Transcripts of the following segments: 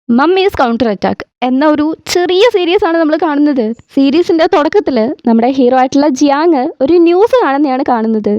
Mummies counter attack എന്ന ഒരു ചെറിയ സീരീസ് ആണ് നമ്മൾ കാണുന്നത്. സീരീസിന്റെ തുടക്കത്തിൽ നമ്മുടെ ഹീറോ ആയിട്ടുള്ള ജിയാങ് ഒരു ന്യൂസ് കാണുന്നതാണ് കാണുന്നത്.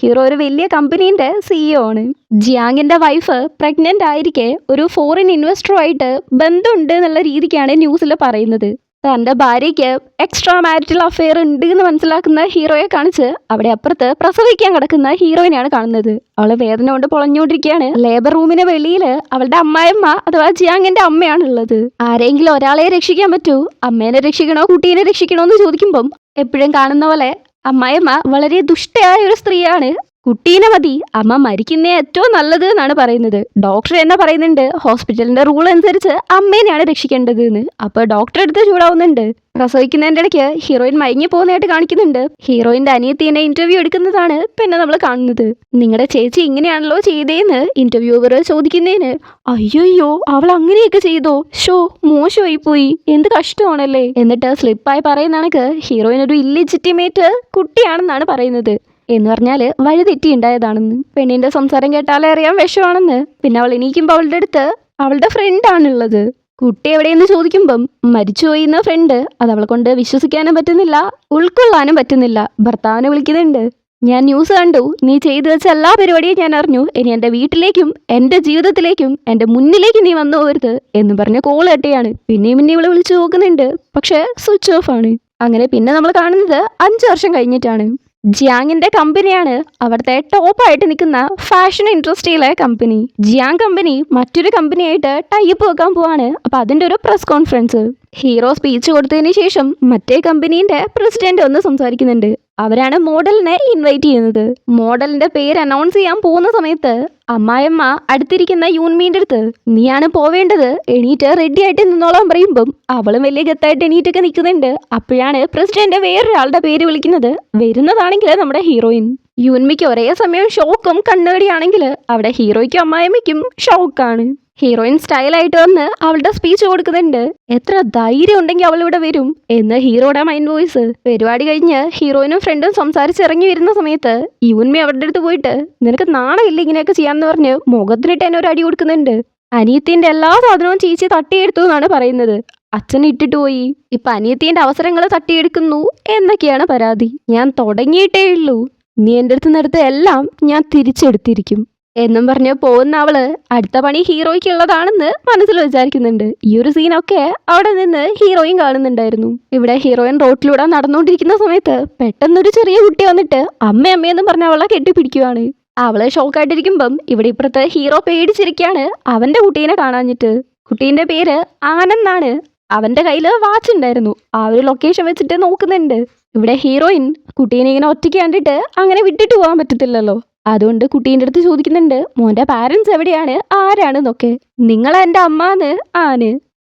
ഹീറോ ഒരു വലിയ കമ്പനീൻ്റെ CEO ആണ്. ജിയാങ്ങിന്റെ വൈഫ് പ്രഗ്നന്റ് ആയിരിക്കെ ഒരു ഫോറിൻ ഇൻവെസ്റ്ററുമായിട്ട് ബന്ധമുണ്ട് എന്നുള്ള രീതിക്കാണ് ന്യൂസിൽ പറയുന്നത്. തൻ്റെ ഭാര്യയ്ക്ക് എക്സ്ട്രാ മാരിറ്റൽ അഫെയർ ഉണ്ട് എന്ന് മനസ്സിലാക്കുന്ന ഹീറോയെ കാണിച്ച് അവിടെ അപ്പുറത്ത് പ്രസവിക്കാൻ കിടക്കുന്ന ഹീറോയിനെയാണ് കാണുന്നത്. അവള് വേദന കൊണ്ട് പൊളഞ്ഞുകൊണ്ടിരിക്കുകയാണ്. ലേബർ റൂമിന് വെളിയിൽ അവളുടെ അമ്മായിയമ്മ അഥവാ ജിയാങ്ങിന്റെ അമ്മയാണുള്ളത്. ആരെങ്കിലും ഒരാളെ രക്ഷിക്കാൻ പറ്റൂ, അമ്മേനെ രക്ഷിക്കണോ കുട്ടീനെ രക്ഷിക്കണോ എന്ന് ചോദിക്കുമ്പം എപ്പോഴും കാണുന്ന പോലെ അമ്മായിയമ്മ വളരെ ദുഷ്ടയായ ഒരു സ്ത്രീയാണ്. കുട്ടീനെ മതി, അമ്മ മരിക്കുന്നേ ഏറ്റവും നല്ലത് എന്നാണ് പറയുന്നത്. ഡോക്ടർ എന്നെ പറയുന്നുണ്ട് ഹോസ്പിറ്റലിന്റെ റൂൾ അനുസരിച്ച് അമ്മേനെയാണ് രക്ഷിക്കേണ്ടത് എന്ന്. അപ്പൊ ഡോക്ടർ എടുത്ത് ചൂടാവുന്നുണ്ട്. പ്രസവിക്കുന്നതിന്റെ ഇടയ്ക്ക് ഹീറോയിൻ മയങ്ങി പോകുന്നതായിട്ട് കാണിക്കുന്നുണ്ട്. ഹീറോയിന്റെ അനിയത്തിനെ ഇന്റർവ്യൂ എടുക്കുന്നതാണ് പിന്നെ നമ്മൾ കാണുന്നത്. നിങ്ങളുടെ ചേച്ചി ഇങ്ങനെയാണല്ലോ ചെയ്തേന്ന് ഇന്റർവ്യൂവർ ചോദിക്കുന്നതിന് അയ്യോ അവൾ അങ്ങനെയൊക്കെ ചെയ്തോ, ഷോ മോശമായി പോയി, എന്ത് കഷ്ടമാണല്ലേ എന്നിട്ട് സ്ലിപ്പായി പറയുന്ന കണക്ക് ഹീറോയിൻ ഒരു ഇല്ലിജിറ്റിമേറ്റ് കുട്ടിയാണെന്നാണ് പറയുന്നത്. എന്ന് പറഞ്ഞാല് വഴിതെറ്റി ഉണ്ടായതാണെന്ന്. പെണ്ണിന്റെ സംസാരം കേട്ടാലേ അറിയാൻ വിഷമാണെന്ന്. പിന്നെ അവൾ എണീക്കുമ്പോൾ അവളുടെ അടുത്ത് അവളുടെ ഫ്രണ്ടാണുള്ളത്. കുട്ടി എവിടെയെന്ന് ചോദിക്കുമ്പം മരിച്ചുപോയി എന്ന ഫ്രണ്ട്. അത് അവളെ കൊണ്ട് വിശ്വസിക്കാനും പറ്റുന്നില്ല, ഉൾക്കൊള്ളാനും പറ്റുന്നില്ല. ഭർത്താവിനെ വിളിക്കുന്നുണ്ട്. ഞാൻ ന്യൂസ് കണ്ടു, നീ ചെയ്തു വെച്ച എല്ലാ പരിപാടിയും ഞാൻ അറിഞ്ഞു. ഇനി എൻ്റെ വീട്ടിലേക്കും എൻ്റെ ജീവിതത്തിലേക്കും എൻ്റെ മുന്നിലേക്ക് നീ വന്നു പോരുത് എന്ന് പറഞ്ഞ് കോൾ കെട്ടിയാണ്. പിന്നെയും ഇവളെ വിളിച്ചു നോക്കുന്നുണ്ട്, പക്ഷെ സ്വിച്ച് ഓഫ് ആണ്. അങ്ങനെ പിന്നെ നമ്മൾ കാണുന്നത് 5 വർഷം കഴിഞ്ഞിട്ടാണ്. ജിയാങ്ങിന്റെ കമ്പനിയാണ് അവിടുത്തെ ടോപ്പായിട്ട് നിൽക്കുന്ന ഫാഷൻ ഇൻഡസ്ട്രിയിലെ കമ്പനി. ജിയാങ് കമ്പനി മറ്റൊരു കമ്പനിയായിട്ട് ടൈപ്പ് വെക്കാൻ പോവാണ്. അപ്പൊ അതിന്റെ ഒരു പ്രസ് കോൺഫറൻസ്. ഹീറോ സ്പീച്ച് കൊടുത്തതിന് ശേഷം മറ്റേ കമ്പനീന്റെ പ്രസിഡന്റ് ഒന്ന് സംസാരിക്കുന്നുണ്ട്. അവരാണ് മോഡലിനെ ഇൻവൈറ്റ് ചെയ്യുന്നത്. മോഡലിന്റെ പേര് അനൗൺസ് ചെയ്യാൻ പോകുന്ന സമയത്ത് അമ്മായിയമ്മ അടുത്തിരിക്കുന്ന യൂൻമീൻ്റെ അടുത്ത് നീയാണ് പോവേണ്ടത്, എണീറ്റ് റെഡി ആയിട്ട് നിന്നോളാൻ പറയുമ്പം അവളും വലിയ ഗത്തായിട്ട് എണീറ്റൊക്കെ നിൽക്കുന്നുണ്ട്. അപ്പോഴാണ് പ്രസിഡന്റ് വേറൊരാളുടെ പേര് വിളിക്കുന്നത്. വരുന്നതാണെങ്കിൽ നമ്മുടെ ഹീറോയിൻ. യൂൻമിക്ക് ഒരേ സമയം ഷോക്കും കണ്ണുകടിയാണെങ്കിൽ അവിടെ ഹീറോയ്ക്കും അമ്മായിയമ്മയ്ക്കും ഷോക്കാണ്. ഹീറോയിൻ സ്റ്റൈലായിട്ട് വന്ന് അവളുടെ സ്പീച്ച് കൊടുക്കുന്നുണ്ട്. എത്ര ധൈര്യം ഉണ്ടെങ്കിൽ അവൾ ഇവിടെ വരും എന്ന് ഹീറോയുടെ മൈൻഡ് വോയിസ്. പരിപാടി കഴിഞ്ഞ് ഹീറോയിനും ഫ്രണ്ടും സംസാരിച്ചിറങ്ങി വരുന്ന സമയത്ത് യൂൻമി അവരുടെ അടുത്ത് പോയിട്ട് നിനക്ക് നാണമില്ല ഇങ്ങനെയൊക്കെ ചെയ്യാന്ന് പറഞ്ഞ് മുഖത്തിനിട്ട് എന്നെ ഒരു അടി കൊടുക്കുന്നുണ്ട്. അനിയത്തിന്റെ എല്ലാ സാധനവും ചീച്ചി തട്ടിയെടുത്തു എന്നാണ് പറയുന്നത്. അച്ഛൻ ഇട്ടിട്ട് പോയി, ഇപ്പൊ അനിയത്തിന്റെ അവസരങ്ങൾ തട്ടിയെടുക്കുന്നു എന്നൊക്കെയാണ് പരാതി. ഞാൻ തുടങ്ങിയിട്ടേ ഉള്ളൂ, നീ എൻ്റെ അടുത്ത് നിന്നെടുത്ത് എല്ലാം ഞാൻ തിരിച്ചെടുത്തിരിക്കും എന്നും പറഞ്ഞ് പോകുന്ന അവള് അടുത്ത പണി ഹീറോയ്ക്കുള്ളതാണെന്ന് മനസ്സിൽ വിചാരിക്കുന്നുണ്ട്. ഈ ഒരു സീനൊക്കെ അവിടെ നിന്ന് ഹീറോയും കാണുന്നുണ്ടായിരുന്നു. ഇവിടെ ഹീറോയിൻ റോട്ടിലൂടെ നടന്നുകൊണ്ടിരിക്കുന്ന സമയത്ത് പെട്ടെന്നൊരു ചെറിയ കുട്ടി വന്നിട്ട് അമ്മയെന്ന് പറഞ്ഞ് അവളെ കെട്ടിപ്പിടിക്കുവാണ്. അവള് ഷോക്കായിട്ടിരിക്കുമ്പം ഇവിടെ ഇപ്പുറത്ത് ഹീറോ പേടിച്ചിരിക്കുകയാണ് അവന്റെ കുട്ടീനെ കാണാഞ്ഞിട്ട്. കുട്ടീന്റെ പേര് ആനന്ദാണ്. അവന്റെ കയ്യിൽ വാച്ച് ഉണ്ടായിരുന്നു. ആ ഒരു ലൊക്കേഷൻ വെച്ചിട്ട് നോക്കുന്നുണ്ട്. ഇവിടെ ഹീറോയിൻ കുട്ടീനെ ഇങ്ങനെ ഒറ്റയ്ക്ക് കണ്ടിട്ട് അങ്ങനെ വിട്ടിട്ട് പോകാൻ പറ്റത്തില്ലല്ലോ. അതുകൊണ്ട് കുട്ടീൻ്റെ അടുത്ത് ചോദിക്കുന്നുണ്ട് മോൻ്റെ പാരൻസ് എവിടെയാണ്, ആരാണെന്നൊക്കെ. നിങ്ങൾ എൻ്റെ അമ്മാന്ന് ആന്.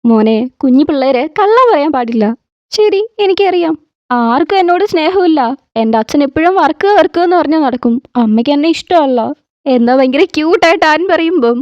മോനെ, കുഞ്ഞു പിള്ളേര് കള്ളം പറയാൻ പാടില്ല. ശരി, എനിക്കറിയാം. ആർക്കും എന്നോട് സ്നേഹമില്ല. എൻ്റെ അച്ഛൻ എപ്പോഴും വർക്ക് എന്ന് പറഞ്ഞാൽ നടക്കും. അമ്മയ്ക്ക് എന്നെ ഇഷ്ടമല്ല എന്നാ ഭയങ്കര ക്യൂട്ടായിട്ട് ആൻ പറയുമ്പം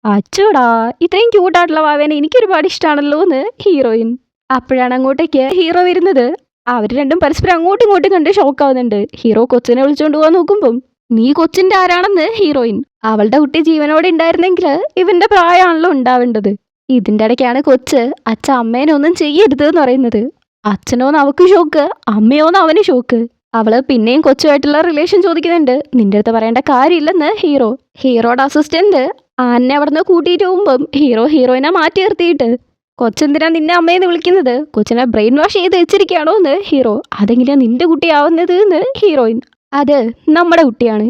അച്ചോടാ ഇത്രയും ക്യൂട്ടായിട്ടുള്ള വാവേനെ എനിക്കൊരുപാട് ഇഷ്ടമാണല്ലോ എന്ന് ഹീറോയിൻ. അപ്പോഴാണ് അങ്ങോട്ടേക്ക് ഹീറോ വരുന്നത്. അവർ രണ്ടും പരസ്പരം അങ്ങോട്ടും ഇങ്ങോട്ടും കണ്ട് ഷോക്കാവുന്നുണ്ട്. ഹീറോ കൊച്ചിനെ വിളിച്ചുകൊണ്ട് പോകാൻ നോക്കുമ്പം നീ കൊച്ചിന്റെ ആരാണെന്ന് ഹീറോയിൻ. അവളുടെ കുട്ടി ജീവനോടെ ഉണ്ടായിരുന്നെങ്കിൽ ഇവന്റെ പ്രായമാണല്ലോ ഉണ്ടാവേണ്ടത്. ഇതിന്റെ ഇടയ്ക്കാണ് കൊച്ച് അച്ഛൻ അമ്മേനെ ഒന്നും ചെയ്യരുത് എന്ന് പറയുന്നത്. അച്ഛനോന്ന് അവക്ക് ഷോക്ക്, അമ്മയോന്ന് അവന് ഷോക്ക്. അവള് പിന്നെയും കൊച്ചുമായിട്ടുള്ള റിലേഷൻ ചോദിക്കുന്നുണ്ട്. നിന്റെ അടുത്ത് പറയേണ്ട കാര്യമില്ലെന്ന് ഹീറോ. ഹീറോയുടെ അസിസ്റ്റന്റ് ആന്നെ അവിടുന്ന് കൂട്ടിയിട്ട് പോകുമ്പം ഹീറോയിനെ മാറ്റി നിർത്തിയിട്ട് കൊച്ചെന്തിനാ നിന്നെ അമ്മയെന്ന് വിളിക്കുന്നത്, കൊച്ചിനെ ബ്രെയിൻ വാഷ് ചെയ്ത് വെച്ചിരിക്കുകയാണോ എന്ന് ഹീറോ. അതെങ്ങനെയാ നിന്റെ കുട്ടിയാവുന്നത് എന്ന് ഹീറോയിൻ. അത് നമ്മുടെ കുട്ടിയാണ്,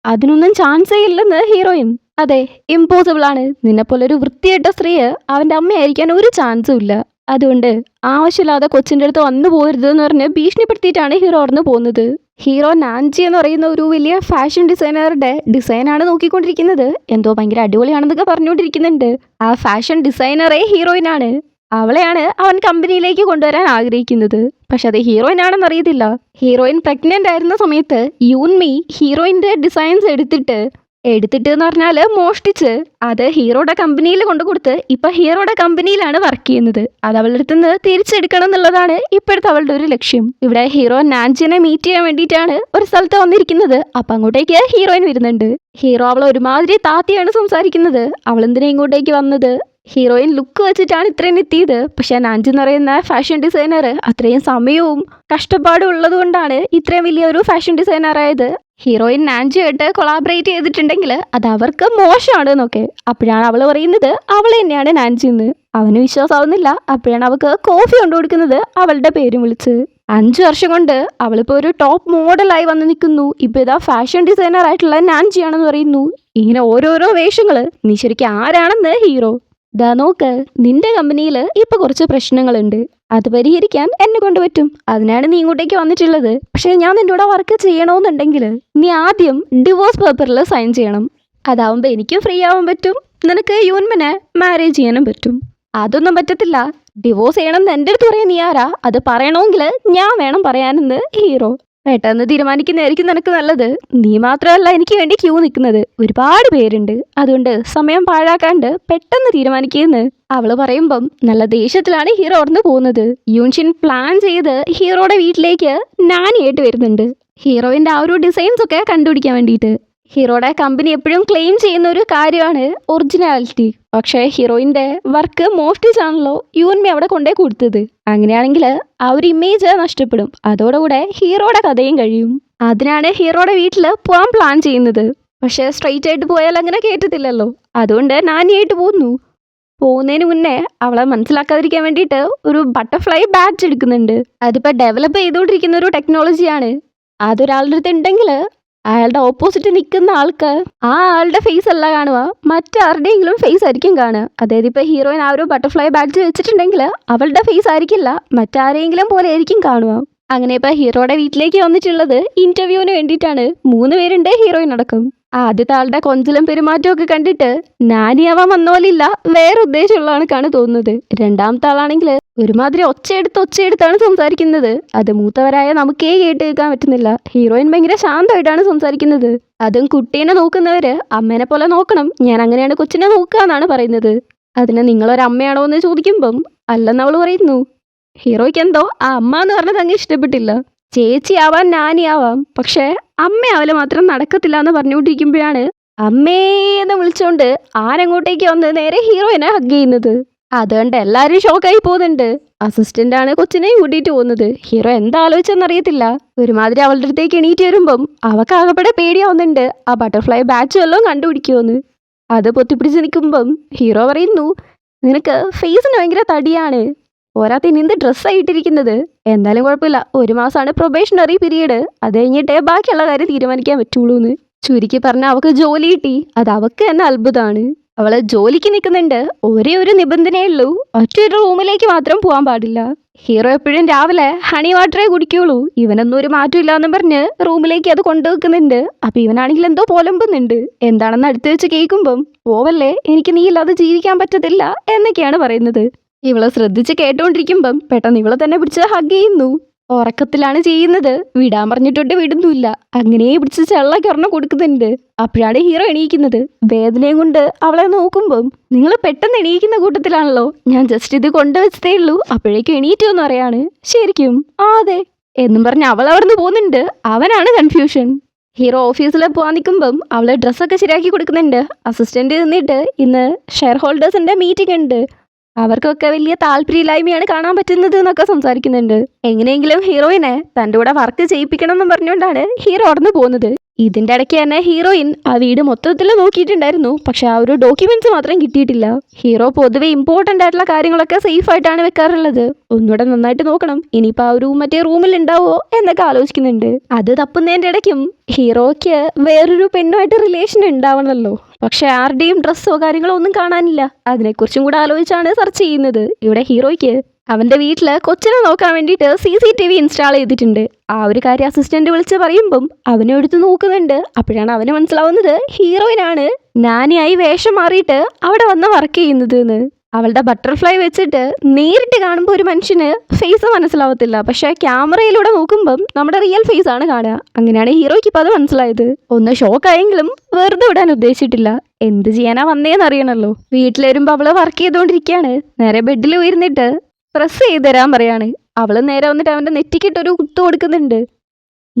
അതിനൊന്നും ചാൻസേ ഇല്ലെന്ന് ഹീറോയിൻ. അതെ, ഇമ്പോസിബിൾ ആണ്. നിന്നെപ്പോലെ ഒരു വൃത്തികെട്ട സ്ത്രീ അവൻ്റെ അമ്മയായിരിക്കാൻ ഒരു ചാൻസും ഇല്ല. അതുകൊണ്ട് ആവശ്യമില്ലാതെ കൊച്ചിൻ്റെ അടുത്ത് വന്നു പോകരുത് എന്ന് പറഞ്ഞ് ഭീഷണിപ്പെടുത്തിയിട്ടാണ് ഹീറോ അവിടുന്ന് പോകുന്നത്. ഹീറോ നാൻജി എന്ന് പറയുന്ന ഒരു വലിയ ഫാഷൻ ഡിസൈനറുടെ ഡിസൈനാണ് നോക്കിക്കൊണ്ടിരിക്കുന്നത്. എന്തോ ഭയങ്കര അടിപൊളിയാണെന്നൊക്കെ പറഞ്ഞുകൊണ്ടിരിക്കുന്നുണ്ട്. ആ ഫാഷൻ ഡിസൈനറെ ഹീറോയിനാണ്. അവളെയാണ് അവൻ കമ്പനിയിലേക്ക് കൊണ്ടുവരാൻ ആഗ്രഹിക്കുന്നത്. പക്ഷെ അത് ഹീറോയിനാണെന്ന് അറിയത്തില്ല. ഹീറോയിൻ പ്രഗ്നന്റ് ആയിരുന്ന സമയത്ത് യൂൻമി ഹീറോയിൻ്റെ ഡിസൈൻസ് എടുത്തിട്ട് എന്ന് പറഞ്ഞാല് മോഷ്ടിച്ച് അത് ഹീറോയുടെ കമ്പനിയിൽ കൊണ്ടു കൊടുത്ത് ഇപ്പൊ ഹീറോയുടെ കമ്പനിയിലാണ് വർക്ക് ചെയ്യുന്നത്. അത് അവളുടെ അടുത്ത് നിന്ന് തിരിച്ചെടുക്കണം എന്നുള്ളതാണ് ഇപ്പോഴത്തെ അവളുടെ ഒരു ലക്ഷ്യം. ഇവിടെ ഹീറോ നാൻജിനെ മീറ്റ് ചെയ്യാൻ വേണ്ടിയിട്ടാണ് ഒരു സ്ഥലത്ത് വന്നിരിക്കുന്നത്. അപ്പൊ അങ്ങോട്ടേക്ക് ഹീറോയിൻ വരുന്നുണ്ട്. ഹീറോ അവളെ ഒരുമാതിരി താത്തിയാണ് സംസാരിക്കുന്നത്. അവളെന്തിനാ ഇങ്ങോട്ടേക്ക് വന്നത്, ഹീറോയിൻ ലുക്ക് വെച്ചിട്ടാണ് ഇത്രയും എത്തിയത്. പക്ഷെ നാൻജി എന്ന് പറയുന്ന ഫാഷൻ ഡിസൈനർ അത്രയും സമയവും കഷ്ടപ്പാടും ഉള്ളത് കൊണ്ടാണ് ഇത്രയും വലിയൊരു ഫാഷൻ ഡിസൈനർ ആയത്. ഹീറോയിൻ നാൻജിയായിട്ട് കൊളാബറേറ്റ് ചെയ്തിട്ടുണ്ടെങ്കിൽ അത് അവർക്ക് മോശമാണ് എന്നൊക്കെ. അപ്പോഴാണ് അവൾ പറയുന്നത് അവൾ തന്നെയാണ് നാൻജി എന്ന്. അവന് വിശ്വാസമാവുന്നില്ല. അപ്പോഴാണ് അവൾക്ക് കോഫി കൊണ്ടു കൊടുക്കുന്നത് അവളുടെ പേരും വിളിച്ച്. 5 വർഷം കൊണ്ട് അവളിപ്പോൾ ഒരു ടോപ്പ് മോഡലായി വന്ന് നിൽക്കുന്നു. ഇപ്പോൾ ഇതാ ഫാഷൻ ഡിസൈനർ ആയിട്ടുള്ള നാൻജിയാണെന്ന് പറയുന്നു. ഇങ്ങനെ ഓരോരോ വേഷങ്ങൾ. നീ ശരിക്കും ആരാണെന്ന് ഹീറോ. ദാ നോക്ക്, നിന്റെ കമ്പനിയിൽ ഇപ്പൊ കുറച്ച് പ്രശ്നങ്ങളുണ്ട്. അത് പരിഹരിക്കാൻ എന്നെ കൊണ്ട് പറ്റും. അതിനാണ് നീ ഇങ്ങോട്ടേക്ക് വന്നിട്ടുള്ളത്. പക്ഷെ ഞാൻ നിന്റെ കൂടെ വർക്ക് ചെയ്യണമെന്നുണ്ടെങ്കിൽ നീ ആദ്യം ഡിവോഴ്സ് പേപ്പറിൽ സൈൻ ചെയ്യണം. അതാവുമ്പോൾ എനിക്കും ഫ്രീ ആവാൻ പറ്റും, നിനക്ക് യൂൻമനെ മാരേജ് ചെയ്യാനും പറ്റും. അതൊന്നും പറ്റത്തില്ല. ഡിവോഴ്സ് ചെയ്യണമെന്ന് എൻ്റെ അടുത്ത് പറയാൻ നീ ആരാ? അത് പറയണമെങ്കിൽ ഞാൻ വേണം പറയാനെന്ന് ഹീറോ. പെട്ടെന്ന് തീരുമാനിക്കുന്നതായിരിക്കും നിനക്ക് നല്ലത്. നീ മാത്രമല്ല എനിക്ക് വേണ്ടി ക്യൂ നിൽക്കുന്നത്, ഒരുപാട് പേരുണ്ട്. അതുകൊണ്ട് സമയം പാഴാക്കാണ്ട് പെട്ടെന്ന് തീരുമാനിക്കുമെന്ന് അവള് പറയുമ്പം നല്ല ദേഷ്യത്തിലാണ് ഹീറോ അവിടുന്ന് പോകുന്നത്. യൂൻഷിൻ പ്ലാൻ ചെയ്ത് ഹീറോയുടെ വീട്ടിലേക്ക് നാനിയായിട്ട് വരുന്നുണ്ട്. ഹീറോയിൻ്റെ ആ ഒരു ഡിസൈൻസ് ഒക്കെ കണ്ടുപിടിക്കാൻ വേണ്ടിയിട്ട്. ഹീറോയുടെ കമ്പനി എപ്പോഴും ക്ലെയിം ചെയ്യുന്ന ഒരു കാര്യമാണ് ഒറിജിനാലിറ്റി. പക്ഷേ ഹീറോയിൻ്റെ വർക്ക് മോഷ്ടിച്ചാണല്ലോ യൂൻമി അവിടെ കൊണ്ടേ കൊടുത്തത്. അങ്ങനെയാണെങ്കിൽ ആ ഒരു ഇമേജ് നഷ്ടപ്പെടും. അതോടുകൂടെ ഹീറോയുടെ കഥയും കഴിയും. അതിനാണ് ഹീറോയുടെ വീട്ടിൽ പോകാൻ പ്ലാൻ ചെയ്യുന്നത്. പക്ഷേ സ്ട്രെയിറ്റ് ആയിട്ട് പോയാൽ അങ്ങനെ കേട്ടത്തില്ലല്ലോ. അതുകൊണ്ട് നാനിയായിട്ട് പോകുന്നതിന് മുന്നേ അവളെ മനസ്സിലാക്കാതിരിക്കാൻ വേണ്ടിയിട്ട് ഒരു ബട്ടർഫ്ലൈ ബാഡ്ജ് എടുക്കുന്നുണ്ട്. അതിപ്പോൾ ഡെവലപ്പ് ചെയ്തുകൊണ്ടിരിക്കുന്ന ഒരു ടെക്നോളജിയാണ്. അതൊരാളുടെ അടുത്ത് ഉണ്ടെങ്കിൽ അയാളുടെ ഓപ്പോസിറ്റ് നിൽക്കുന്ന ആൾക്ക് ആ ആളുടെ ഫേസ് അല്ല കാണുക, മറ്റാരുടെയെങ്കിലും ഫേസ് ആയിരിക്കും കാണുക. അതായത് ഇപ്പോൾ ഹീറോയിൻ ആ ഒരു ബട്ടർഫ്ലൈ ബാഡ്ജ് വെച്ചിട്ടുണ്ടെങ്കിൽ അവളുടെ ഫേസ് ആയിരിക്കില്ല, മറ്റാരെങ്കിലും പോലെ ആയിരിക്കും കാണുക. അങ്ങനെ ഇപ്പോൾ ഹീറോയുടെ വീട്ടിലേക്ക് വന്നിട്ടുള്ളത് ഇൻ്റർവ്യൂവിന് വേണ്ടിയിട്ടാണ്. 3 പേരുണ്ട് ഹീറോയിൻ അടക്കം. ആദ്യത്തെ ആളുടെ കൊഞ്ചലും പെരുമാറ്റവും ഒക്കെ കണ്ടിട്ട് നാനിയാവാൻ വന്ന പോലില്ല, വേറെ ഉദ്ദേശമുള്ളതാണ് തോന്നുന്നത്. രണ്ടാമത്തെ ആളാണെങ്കിൽ ഒരുമാതിരി ഒച്ചയെടുത്താണ് സംസാരിക്കുന്നത്. അത് മൂത്തവരായ നമുക്കേ കേട്ട് കേൾക്കാൻ പറ്റുന്നില്ല. ഹീറോയിൻ ഭയങ്കര ശാന്തമായിട്ടാണ് സംസാരിക്കുന്നത്. അതും കുട്ടീനെ നോക്കുന്നവര് അമ്മേനെ പോലെ നോക്കണം, ഞാൻ അങ്ങനെയാണ് കൊച്ചിനെ നോക്കുക എന്നാണ് പറയുന്നത്. അതിന് നിങ്ങളൊരമ്മയാണോ എന്ന് ചോദിക്കുമ്പം അല്ലെന്ന് അവൾ പറയുന്നു. ഹീറോയ്ക്ക് എന്തോ ആ അമ്മ എന്ന് പറഞ്ഞത് അങ്ങ് ഇഷ്ടപ്പെട്ടില്ല. ചേച്ചിയാവാൻ നാനിയാവാം, പക്ഷേ അമ്മയാവല് മാത്രം നടക്കത്തില്ല എന്ന് പറഞ്ഞുകൊണ്ടിരിക്കുമ്പോഴാണ് അമ്മേന്ന് വിളിച്ചോണ്ട് ആരങ്ങോട്ടേക്ക് വന്ന് നേരെ ഹീറോയിനെ ഹഗ് ചെയ്യുന്നത്. അതുകൊണ്ട് എല്ലാവരും ഷോക്കായി പോകുന്നുണ്ട്. അസിസ്റ്റന്റാണ് കൊച്ചിനെ കൂട്ടിയിട്ട് പോകുന്നത്. ഹീറോ എന്താ ആലോചിച്ചെന്നറിയത്തില്ല. ഒരുമാതിരി അവളുടെ അടുത്തേക്ക് എണീറ്റ് വരുമ്പം അവൾക്ക് ആകപ്പെടെ പേടിയാവുന്നുണ്ട്. ആ ബട്ടർഫ്ലൈ ബാച്ച് വല്ലതും കണ്ടുപിടിക്കുമെന്ന്. അത് പൊത്തിപ്പിടിച്ച് നിൽക്കുമ്പം ഹീറോ പറയുന്നു, നിനക്ക് ഫേസിന് ഭയങ്കര തടിയാണ്, പോരാത്തിന് എന്ത് ഡ്രസ്സായിട്ടിരിക്കുന്നത്. എന്തായാലും കുഴപ്പമില്ല, 1 മാസമാണ് പ്രൊബേഷണറി പീരീഡ്, അത് കഴിഞ്ഞിട്ടേ ബാക്കിയുള്ള കാര്യം തീരുമാനിക്കാൻ പറ്റുള്ളൂ എന്ന്. ചുരുക്കി പറഞ്ഞാൽ അവൾക്ക് ജോലി കിട്ടി. അത് അവൾക്ക് തന്നെ അത്ഭുതമാണ്. അവള് ജോലിക്ക് നിൽക്കുന്നുണ്ട്. ഒരേ ഒരു നിബന്ധനയേ ഉള്ളൂ, ഒറ്റൊരു റൂമിലേക്ക് മാത്രം പോകാൻ പാടില്ല. ഹീറോ എപ്പോഴും രാവിലെ ഹണി വാട്ടറേ കുടിക്കുള്ളൂ. ഇവനൊന്നും ഒരു മാറ്റം ഇല്ലാന്നും പറഞ്ഞ് റൂമിലേക്ക് അത് കൊണ്ടുവെക്കുന്നുണ്ട്. അപ്പൊ ഇവനാണെങ്കിൽ എന്തോ പോലമ്പുന്നുണ്ട്. എന്താണെന്ന് അടുത്ത് വെച്ച് കേൾക്കുമ്പം പോവല്ലേ, എനിക്ക് നീ ഇല്ലാതെ ജീവിക്കാൻ പറ്റത്തില്ല എന്നൊക്കെയാണ് പറയുന്നത്. ഇവളെ ശ്രദ്ധിച്ച് കേട്ടോണ്ടിരിക്കുമ്പം പെട്ടെന്ന് ഇവളെ തന്നെ പിടിച്ച് ഹഗ് ചെയ്യുന്നു. ഉറക്കത്തിലാണ് ചെയ്യുന്നത്, വിടാൻ പറഞ്ഞിട്ടൊട്ട് വിടുന്നില്ല. അങ്ങനെ പിടിച്ച് ചെള്ളക്കൊരെണ്ണം കൊടുക്കുന്നുണ്ട്. അപ്പോഴാണ് ഹീറോ എണീക്കുന്നത്. വേദനയും കൊണ്ട് അവളെ നോക്കുമ്പം നിങ്ങൾ പെട്ടെന്ന് എണീക്കുന്ന കൂട്ടത്തിലാണല്ലോ, ഞാൻ ജസ്റ്റ് ഇത് കൊണ്ടുവച്ചതേ ഉള്ളൂ, അപ്പോഴേക്കും എണീറ്റു എന്ന് പറയാണ്. ശരിക്കും അതെ എന്നും പറഞ്ഞ് അവൾ അവിടുന്ന് പോകുന്നുണ്ട്. അവനാണ് കൺഫ്യൂഷൻ. ഹീറോ ഓഫീസിൽ പോകാൻ നിൽക്കുമ്പം അവളെ ഡ്രസ്സൊക്കെ ശരിയാക്കി കൊടുക്കുന്നുണ്ട്. അസിസ്റ്റന്റ് നിന്നിട്ട് ഇന്ന് ഷെയർ ഹോൾഡേഴ്സിന്റെ മീറ്റിംഗ് ഉണ്ട്, അവർക്കൊക്കെ വലിയ താല്പര്യമില്ലായ്മയാണ് കാണാൻ പറ്റുന്നത് എന്നൊക്കെ സംസാരിക്കുന്നുണ്ട്. എങ്ങനെയെങ്കിലും ഹീറോയിനെ തൻ്റെ കൂടെ വർക്ക് ചെയ്യിപ്പിക്കണം എന്ന് പറഞ്ഞുകൊണ്ടാണ് ഹീറോ അവിടുന്ന് പോകുന്നത്. ഇതിൻ്റെ ഇടയ്ക്ക് തന്നെ ഹീറോയിൻ ആ വീട് മൊത്തത്തിൽ നോക്കിയിട്ടുണ്ടായിരുന്നു. പക്ഷെ ആ ഒരു ഡോക്യുമെന്റ്സ് മാത്രം കിട്ടിയിട്ടില്ല. ഹീറോ പൊതുവെ ഇമ്പോർട്ടൻ്റ് ആയിട്ടുള്ള കാര്യങ്ങളൊക്കെ സേഫ് ആയിട്ടാണ് വെക്കാറുള്ളത്. ഒന്നുകൂടെ നന്നായിട്ട് നോക്കണം, ഇനിയിപ്പോൾ ആ ഒരു മറ്റേ റൂമിൽ ഉണ്ടാവുമോ എന്നൊക്കെ ആലോചിക്കുന്നുണ്ട്. അത് തപ്പുന്നതിൻ്റെ ഇടയ്ക്കും ഹീറോയ്ക്ക് വേറൊരു പെണ്ണുമായിട്ട് റിലേഷൻ ഉണ്ടാവണമല്ലോ. പക്ഷെ ആരുടെയും ഡ്രസ്സോ കാര്യങ്ങളോ ഒന്നും കാണാനില്ല. അതിനെക്കുറിച്ചും കൂടെ ആലോചിച്ചാണ് സെർച്ച് ചെയ്യുന്നത്. ഇവിടെ ഹീറോയ്ക്ക് അവൻ്റെ വീട്ടിൽ കൊച്ചിനെ നോക്കാൻ വേണ്ടിയിട്ട് CCTV ഇൻസ്റ്റാൾ ചെയ്തിട്ടുണ്ട്. ആ ഒരു കാര്യം അസിസ്റ്റന്റ് വിളിച്ച് പറയുമ്പം അവനെ എടുത്ത് നോക്കുന്നുണ്ട്. അപ്പോഴാണ് അവന് മനസ്സിലാവുന്നത് ഹീറോയിനാണ് നാനിയായി വേഷം മാറിയിട്ട് അവിടെ വന്ന് വർക്ക് ചെയ്യുന്നത് എന്ന്. അവളുടെ ബട്ടർഫ്ലൈ വെച്ചിട്ട് നേരിട്ട് കാണുമ്പോൾ ഒരു മനുഷ്യന് ഫേസ് മനസ്സിലാവത്തില്ല, പക്ഷെ ക്യാമറയിലൂടെ നോക്കുമ്പം നമ്മുടെ റിയൽ ഫേസ് ആണ് കാണുക. അങ്ങനെയാണ് ഹീറോയ്ക്ക് ഇപ്പം അത് മനസ്സിലായത്. ഒന്ന് ഷോക്കായെങ്കിലും വെറുതെ വിടാൻ ഉദ്ദേശിച്ചിട്ടില്ല. എന്ത് ചെയ്യാനാ വന്നേന്ന് അറിയണമല്ലോ. വീട്ടിൽ വരുമ്പോൾ അവള് വർക്ക് ചെയ്തുകൊണ്ടിരിക്കുകയാണ്. നേരെ ബെഡിൽ ഉയർന്നിട്ട് പ്രസ് ചെയ്ത് തരാൻ പറയാണ്. അവള് നേരെ വന്നിട്ട് അവൻ്റെ നെറ്റിക്കിട്ടൊരു കുത്തു കൊടുക്കുന്നുണ്ട്.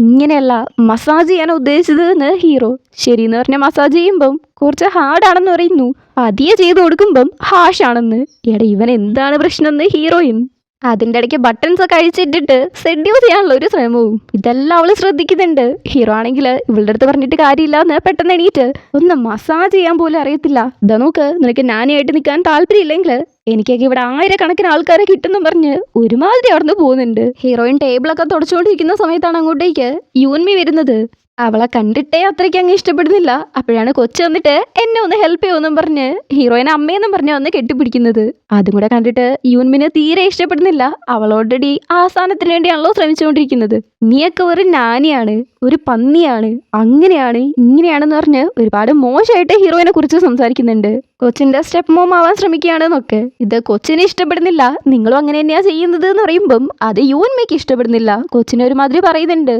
ഇങ്ങനെയല്ല മസാജ് ചെയ്യാൻ ഉദ്ദേശിച്ചത് എന്ന് ഹീറോ. ശരിയെന്ന് പറഞ്ഞ മസാജ് ചെയ്യുമ്പം കുറച്ച് ഹാർഡാണെന്ന് പറയുന്നു. പതിയെ ചെയ്ത് കൊടുക്കുമ്പം ഹാഷാണെന്ന്. എടാ ഇവൻ എന്താണ് പ്രശ്നം എന്ന് ഹീറോയിൻ. അതിൻ്റെ ഇടയ്ക്ക് ബട്ടൺസ് ഒക്കെ അഴിച്ചിട്ടിട്ട് സെഡ്യൂസ് ചെയ്യാനുള്ള ഒരു ശ്രമവും. ഇതെല്ലാം അവള് ശ്രദ്ധിക്കുന്നുണ്ട്. ഹീറോ ആണെങ്കിൽ ഇവളുടെ അടുത്ത് പറഞ്ഞിട്ട് കാര്യമില്ല എന്ന് പെട്ടെന്ന് എണീറ്റ് ഒന്ന് മസാജ് ചെയ്യാൻ പോലും അറിയത്തില്ല. ഇതാ നോക്ക്, നിനക്ക് നാനിയായിട്ട് നിൽക്കാൻ താല്പര്യമില്ലെങ്കിൽ എനിക്കൊക്കെ ഇവിടെ ആയിരക്കണക്കിന് ആൾക്കാരെ കിട്ടുന്നു പറഞ്ഞ് ഒരുമാതിരി അവിടുന്ന് പോകുന്നുണ്ട്. ഹീറോയിൻ ടേബിളൊക്കെ തുടച്ചുകൊണ്ടിരിക്കുന്ന സമയത്താണ് അങ്ങോട്ടേക്ക് യൂൻമി വരുന്നത്. അവളെ കണ്ടിട്ടേ അത്രയ്ക്ക് അങ്ങ് ഇഷ്ടപ്പെടുന്നില്ല. അപ്പോഴാണ് കൊച്ചു വന്നിട്ട് എന്നെ ഒന്ന് ഹെൽപ്പ് ചെയ്യുമെന്നും പറഞ്ഞ് ഹീറോയിനെ അമ്മയെന്നും പറഞ്ഞ് വന്ന് കെട്ടിപ്പിടിക്കുന്നത്. അതും കൂടെ കണ്ടിട്ട് യൂൻമിനെ തീരെ ഇഷ്ടപ്പെടുന്നില്ല. അവൾ ഓൾറെഡി ആ സ്ഥാനത്തിന് വേണ്ടിയാണല്ലോ ശ്രമിച്ചുകൊണ്ടിരിക്കുന്നത്. നീയൊക്കെ ഒരു നാനിയാണ്, ഒരു പന്നിയാണ്, അങ്ങനെയാണ് ഇങ്ങനെയാണെന്ന് പറഞ്ഞ് ഒരുപാട് മോശമായിട്ട് ഹീറോയിനെ കുറിച്ച് സംസാരിക്കുന്നുണ്ട്. കൊച്ചിന്റെ സ്റ്റെപ്പ് മോം ആവാൻ ശ്രമിക്കുകയാണെന്നൊക്കെ. ഇത് കൊച്ചിനെ ഇഷ്ടപ്പെടുന്നില്ല. നിങ്ങളും അങ്ങനെ തന്നെയാ ചെയ്യുന്നത് എന്ന് പറയുമ്പം അത് യൂൻമിക്ക് ഇഷ്ടപ്പെടുന്നില്ല. കൊച്ചിനെ ഒരുമാതിരി പറയുന്നുണ്ട്.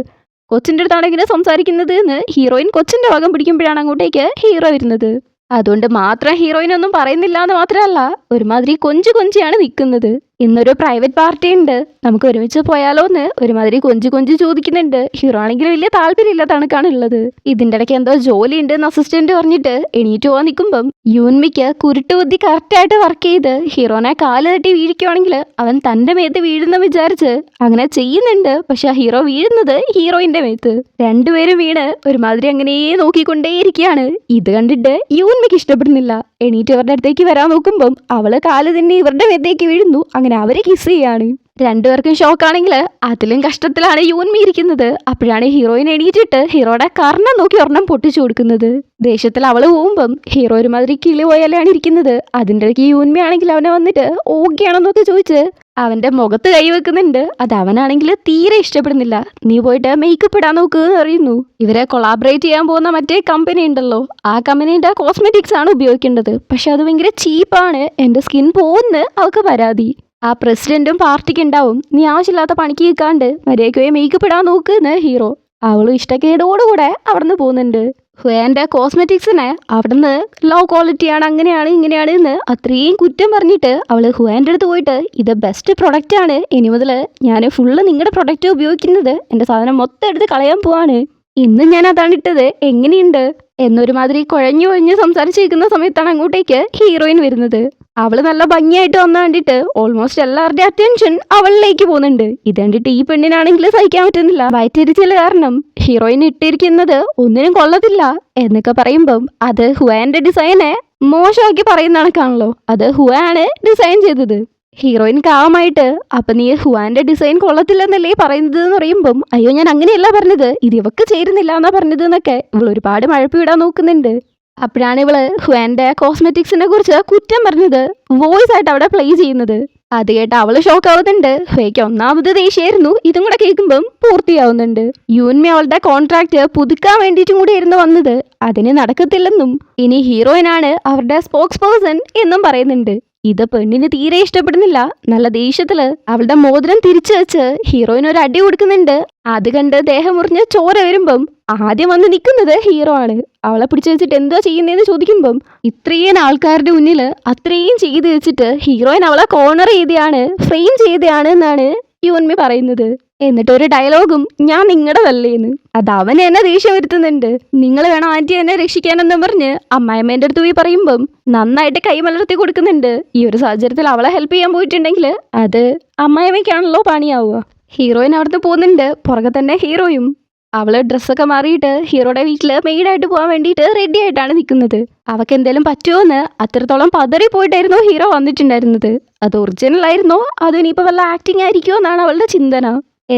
കൊച്ചിൻ്റെ അടുത്താണ് ഇങ്ങനെ സംസാരിക്കുന്നത് എന്ന് ഹീറോയിൻ കൊച്ചിൻ്റെ ഭാഗം പിടിക്കുമ്പോഴാണ് അങ്ങോട്ടേക്ക് ഹീറോ വരുന്നത്. അതുകൊണ്ട് മാത്രം ഹീറോയിനൊന്നും പറയുന്നില്ല എന്ന് മാത്രമല്ല ഒരുമാതിരി കൊഞ്ചിയാണ് നിൽക്കുന്നത്. ഇന്നൊരു പ്രൈവറ്റ് പാർട്ടി ഉണ്ട്, നമുക്ക് ഒരുമിച്ച് പോയാലോ എന്ന് ഒരുമാതിരി കൊഞ്ചി ചോദിക്കുന്നുണ്ട്. ഹീറോ ആണെങ്കിൽ വലിയ താല്പര്യമില്ലാത്താണ് കാണുള്ളത്. ഇതിൻ്റെ ഇടയ്ക്ക് എന്തോ ജോലി ഉണ്ട് എന്ന് അസിസ്റ്റന്റ് പറഞ്ഞിട്ട് എണീറ്റ് പോകാൻ നിൽക്കുമ്പം യൂൻമിക്ക് കുരുട്ടുബുദ്ധി കറക്റ്റായിട്ട് വർക്ക് ചെയ്ത് ഹീറോനെ കാല് തട്ടി വീഴിക്കുവാണെങ്കിൽ അവൻ തൻ്റെ മേത്ത് വീഴുന്ന വിചാരിച്ച് അങ്ങനെ ചെയ്യുന്നുണ്ട്. പക്ഷെ ആ ഹീറോ വീഴുന്നത് ഹീറോയിൻ്റെ മേത്ത്. രണ്ടുപേരും വീണ് ഒരുമാതിരി അങ്ങനെ നോക്കിക്കൊണ്ടേയിരിക്കുകയാണ്. ഇത് കണ്ടിട്ട് യൂൻമിക്ക് ഇഷ്ടപ്പെടുന്നില്ല. എണീറ്റ് ഇവരുടെ അടുത്തേക്ക് വരാൻ നോക്കുമ്പം അവള് കാല് തന്നെ ഇവരുടെ മേത്തേക്ക് വീഴുന്നു. അങ്ങനെ അവര് കിസ് ചെയ്യാണ്. രണ്ടുപേർക്കും ഷോക്കാണെങ്കിൽ അതിലും കഷ്ടത്തിലാണ് യൂൻമി ഇരിക്കുന്നത്. അപ്പോഴാണ് ഹീറോയിൻ എണീറ്റിട്ട് ഹീറോയുടെ കർണം നോക്കി ഒരെണ്ണം പൊട്ടിച്ചു കൊടുക്കുന്നത്. ദേഷ്യത്തിൽ അവള് പോകുമ്പം ഹീറോ ഒരുമാതിരി കിളി പോയാലാണ് ഇരിക്കുന്നത്. അതിൻ്റെ ഇടയ്ക്ക് യൂൻമി ആണെങ്കിൽ അവനെ വന്നിട്ട് ഓക്കെയാണെന്നൊക്കെ ചോദിച്ച് അവൻ്റെ മുഖത്ത് കൈവെക്കുന്നുണ്ട്. അത് അവനാണെങ്കിൽ തീരെ ഇഷ്ടപ്പെടുന്നില്ല. നീ പോയിട്ട് മേക്കപ്പ് ഇടാൻ നോക്കുക എന്ന് പറയുന്നു. ഇവരെ കൊളാബറേറ്റ് ചെയ്യാൻ പോകുന്ന മറ്റേ കമ്പനി ഉണ്ടല്ലോ, ആ കമ്പനീൻ്റെ കോസ്മെറ്റിക്സ് ആണ് ഉപയോഗിക്കേണ്ടത്. പക്ഷെ അത് ഭയങ്കര ചീപ്പാണ്, എൻ്റെ സ്കിൻ പോകുന്ന അവൾക്ക് പരാതി. ആ പ്രസിഡന്റും പാർട്ടിക്ക് ഉണ്ടാവും. നീ ആവശ്യമില്ലാത്ത പണിക്ക് നിൽക്കാണ്ട് മര്യാദയ്ക്ക് പോയി മേക്കപ്പ് ഇടാൻ നോക്കുന്ന് ഹീറോ. അവളും ഇഷ്ടക്കേടോടുകൂടെ അവിടുന്ന് പോകുന്നുണ്ട്. ഹുവാൻ്റെ കോസ്മെറ്റിക്സിനെ അവിടുന്ന് ലോ ക്വാളിറ്റിയാണ്, അങ്ങനെയാണ് ഇങ്ങനെയാണ് എന്ന് അത്രയും കുറ്റം പറഞ്ഞിട്ട് അവൾ ഹുവാൻ്റെ അടുത്ത് പോയിട്ട് ഇത് ബെസ്റ്റ് പ്രൊഡക്റ്റ് ആണ്, ഇനി മുതൽ ഞാൻ ഫുള്ള് നിങ്ങളുടെ പ്രൊഡക്റ്റ് ഉപയോഗിക്കുന്നത്, എൻ്റെ സാധനം മൊത്തം എടുത്ത് കളയാൻ പോവാണ്, ഇന്ന് ഞാൻ അതാണ് ഇട്ടത്, എങ്ങനെയുണ്ട് എന്നൊരുമാതിരി കുഴഞ്ഞു സംസാരിച്ചിരിക്കുന്ന സമയത്താണ് അങ്ങോട്ടേക്ക് ഹീറോയിൻ വരുന്നത്. അവള് നല്ല ഭംഗിയായിട്ട് വന്നു കണ്ടിട്ട് ഓൾമോസ്റ്റ് എല്ലാവരുടെയും അറ്റൻഷൻ അവളിലേക്ക് പോകുന്നുണ്ട്. ഇത് കണ്ടിട്ട് ഈ പെണ്ണിനാണെങ്കിൽ സഹിക്കാൻ പറ്റുന്നില്ല. വയറ്റിരിച്ചില്ല കാരണം ഹീറോയിൻ ഇട്ടിരിക്കുന്നത് ഒന്നിനും കൊള്ളത്തില്ല എന്നൊക്കെ പറയുമ്പം അത് ഹുവാൻ്റെ ഡിസൈനെ മോശമാക്കി പറയുന്ന കണക്കാണല്ലോ. അത് ഹുവാണ് ഡിസൈൻ ചെയ്തത്. ഹീറോയിൻ കാമായിട്ട് അപ്പൊ നീ ഹുവാൻ്റെ ഡിസൈൻ കൊള്ളത്തില്ലെന്നല്ലേ പറയുന്നത് എന്ന് പറയുമ്പം അയ്യോ ഞാൻ അങ്ങനെയല്ല പറഞ്ഞത്, ഇത് ഇവക്ക് ചേരുന്നില്ല എന്നാ പറഞ്ഞത് എന്നൊക്കെ ഇവൾ ഒരുപാട് മഴപ്പ് വിടാൻ നോക്കുന്നുണ്ട്. അപ്പോഴാണ് ഇവള് ഹുവാൻ്റെ കോസ്മെറ്റിക്സിനെ കുറിച്ച് കുറ്റം പറഞ്ഞത് വോയിസ് ആയിട്ട് അവിടെ പ്ലേ ചെയ്യുന്നത്. അത് കേട്ട് അവള് ഷോക്ക് ആവുന്നുണ്ട്. ഹുവയ്ക്ക് ഒന്നാമത് ദേഷ്യമായിരുന്നു, ഇതും കൂടെ കേൾക്കുമ്പം പൂർത്തിയാവുന്നുണ്ട്. യൂൻമി അവളുടെ കോൺട്രാക്ട് പുതുക്കാൻ വേണ്ടിയിട്ടും കൂടി ആയിരുന്നു വന്നത്. അതിന് നടക്കത്തില്ലെന്നും ഇനി ഹീറോയിനാണ് അവരുടെ സ്പോക്സ് പേഴ്സൺ എന്നും പറയുന്നുണ്ട്. ഇത് പെണ്ണിന് തീരെ ഇഷ്ടപ്പെടുന്നില്ല. നല്ല ദേഷ്യത്തില് അവളുടെ മോതിരം തിരിച്ചു വെച്ച് ഹീറോയിന് ഒരു അടി കൊടുക്കുന്നുണ്ട്. അത് കണ്ട് ദേഹം മുറിഞ്ഞ് ചോര വരുമ്പം ആദ്യം വന്ന് നിൽക്കുന്നത് ഹീറോ ആണ്. അവളെ പിടിച്ചു വെച്ചിട്ട് എന്തോ ചെയ്യുന്നതെന്ന് ചോദിക്കുമ്പം ഇത്രയും ആൾക്കാരുടെ മുന്നിൽ അത്രയും ചെയ്ത് വെച്ചിട്ട് ഹീറോയിൻ അവളെ കോർണർ ചെയ്തെയാണ്, ഫ്രെയിം ചെയ്തെയാണ് എന്നാണ് യൂൻമി പറയുന്നത്. എന്നിട്ട് ഒരു ഡയലോഗും ഞാൻ നിങ്ങളുടെ തല്ലേന്ന്. അത് അവന് എന്നെ ദേഷ്യം വരുത്തുന്നുണ്ട്. നിങ്ങൾ വേണം ആൻറ്റി എന്നെ രക്ഷിക്കാനെന്നും പറഞ്ഞ് അമ്മായിമ്മേൻ്റെ അടുത്ത് പോയി പറയുമ്പം നന്നായിട്ട് കൈമലർത്തി കൊടുക്കുന്നുണ്ട്. ഈ ഒരു സാഹചര്യത്തിൽ അവളെ ഹെൽപ്പ് ചെയ്യാൻ പോയിട്ടുണ്ടെങ്കിൽ അത് അമ്മായിമ്മയ്ക്കാണല്ലോ പണിയാവുക. ഹീറോയിൻ അവിടുന്ന് പോകുന്നുണ്ട്. പുറകെ തന്നെ ഹീറോയും. അവള് ഡ്രസ്സൊക്കെ മാറിയിട്ട് ഹീറോയുടെ വീട്ടിൽ മെയ്ഡായിട്ട് പോകാൻ വേണ്ടിയിട്ട് റെഡി ആയിട്ടാണ് നിൽക്കുന്നത്. അവൾക്ക് എന്തെങ്കിലും പറ്റുമോയെന്ന് അത്രത്തോളം പതറി പോയിട്ടായിരുന്നു ഹീറോ വന്നിട്ടുണ്ടായിരുന്നത്. അത് ഒറിജിനൽ ആയിരുന്നോ അതോ ഇനിയിപ്പോൾ വല്ല ആക്ടിങ് ആയിരിക്കുമോ എന്നാണ് അവളുടെ ചിന്തന.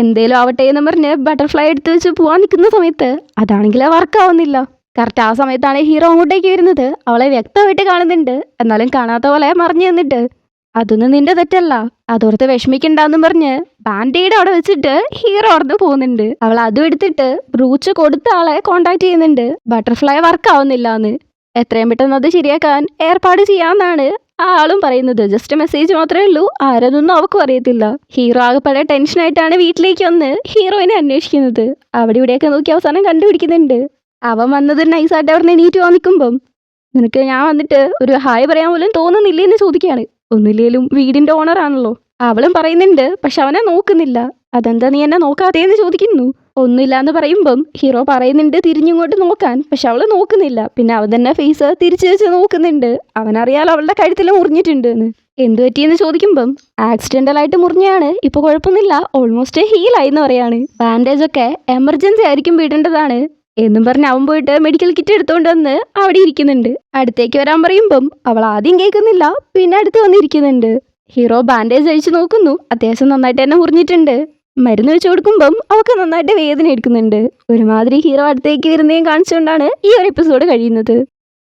എന്തേലും ആവട്ടെ എന്ന് പറഞ്ഞ് ബട്ടർഫ്ലൈ എടുത്ത് വെച്ച് പോകാൻ നിൽക്കുന്ന സമയത്ത് അതാണെങ്കിൽ വർക്കാവുന്നില്ല. കറക്റ്റ് ആ സമയത്താണ് ഹീറോ അങ്ങോട്ടേക്ക് വരുന്നത്. അവളെ വ്യക്തമായിട്ട് കാണുന്നുണ്ട്, എന്നാലും കാണാത്ത പോലെ മറിഞ്ഞു നിന്നിട്ട് അതൊന്നും നിന്റെ തെറ്റല്ല, അതോർത്ത് വിഷമിക്കണ്ടെന്നും പറഞ്ഞ് ബാൻഡേഡ് അവിടെ വെച്ചിട്ട് ഹീറോ അവിടെ പോകുന്നുണ്ട്. അവൾ അതും എടുത്തിട്ട് ബ്രൂച്ച് കൊടുത്ത ആളെ കോണ്ടാക്ട് ചെയ്യുന്നുണ്ട്. ബട്ടർഫ്ലൈ വർക്ക് ആവുന്നില്ല എന്ന്, എത്രയും പെട്ടെന്ന് അത് ശരിയാക്കാൻ ഏർപ്പാട് ചെയ്യാമെന്നാണ് ആ ആളും പറയുന്നത്. ജസ്റ്റ് മെസ്സേജ് മാത്രമേ ഉള്ളൂ, ആരതൊന്നും അവൾക്കും അറിയത്തില്ല. ഹീറോ ആകെപ്പാടെ ടെൻഷനായിട്ടാണ് വീട്ടിലേക്ക് വന്ന് ഹീറോയിനെ അന്വേഷിക്കുന്നത്. അവിടെ ഇവിടെയൊക്കെ നോക്കി അവസാനം കണ്ടുപിടിക്കുന്നുണ്ട്. അവൻ വന്നത് നൈസായിട്ട് അവിടെ നിന്ന് എണീറ്റ് വന്നിക്കുമ്പം നിനക്ക് ഞാൻ വന്നിട്ട് ഒരു ഹായ് പറയാൻ പോലും തോന്നുന്നില്ലേ എന്ന് ചോദിക്കുകയാണ്. ഒന്നില്ലേലും വീടിൻ്റെ ഓണറാണല്ലോ. അവളും പറയുന്നുണ്ട്, പക്ഷെ അവനെ നോക്കുന്നില്ല. അതെന്താ നീ എന്നെ നോക്കാത്തേന്ന് ചോദിക്കുന്നു. ഒന്നുമില്ലാന്ന് പറയുമ്പം ഹീറോ പറയുന്നുണ്ട് തിരിഞ്ഞിങ്ങോട്ട് നോക്കാൻ. പക്ഷെ അവള് നോക്കുന്നില്ല. പിന്നെ അവൻ തന്നെ ഫേസ് തിരിച്ചു വെച്ച് നോക്കുന്നുണ്ട്. അവനറിയാലോ അവളുടെ കഴുത്തിൽ മുറിഞ്ഞിട്ടുണ്ട് എന്ന്. എന്തു പറ്റിയെന്ന് ചോദിക്കുമ്പം ആക്സിഡന്റൽ ആയിട്ട് മുറിഞ്ഞാണ്, ഇപ്പൊ കുഴപ്പമൊന്നുമില്ല, ഓൾമോസ്റ്റ് ഹീലായി എന്ന് പറയാണ്. ബാൻഡേജ് ഒക്കെ എമർജൻസി ആയിരിക്കും വിടേണ്ടതാണ് എന്നും പറഞ്ഞ് അവൻ പോയിട്ട് മെഡിക്കൽ കിറ്റ് എടുത്തുകൊണ്ട് വന്ന് അവിടെ ഇരിക്കുന്നുണ്ട്. അടുത്തേക്ക് വരാൻ പറയുമ്പം അവൾ ആദ്യം കേൾക്കുന്നില്ല, പിന്നെ അടുത്ത് വന്നിരിക്കുന്നുണ്ട്. ഹീറോ ബാൻഡേജ് അഴിച്ചു നോക്കുന്നു. അത്യാവശ്യം നന്നായിട്ട് തന്നെ മുറിഞ്ഞിട്ടുണ്ട്. മരുന്ന് വെച്ച് കൊടുക്കുമ്പം അവൾക്ക് നന്നായിട്ട് വേദന എടുക്കുന്നുണ്ട്. ഒരുമാതിരി ഹീറോ അടുത്തേക്ക് വരുന്നതും കാണിച്ചുകൊണ്ടാണ് ഈ ഒരു എപ്പിസോഡ് കഴിയുന്നത്.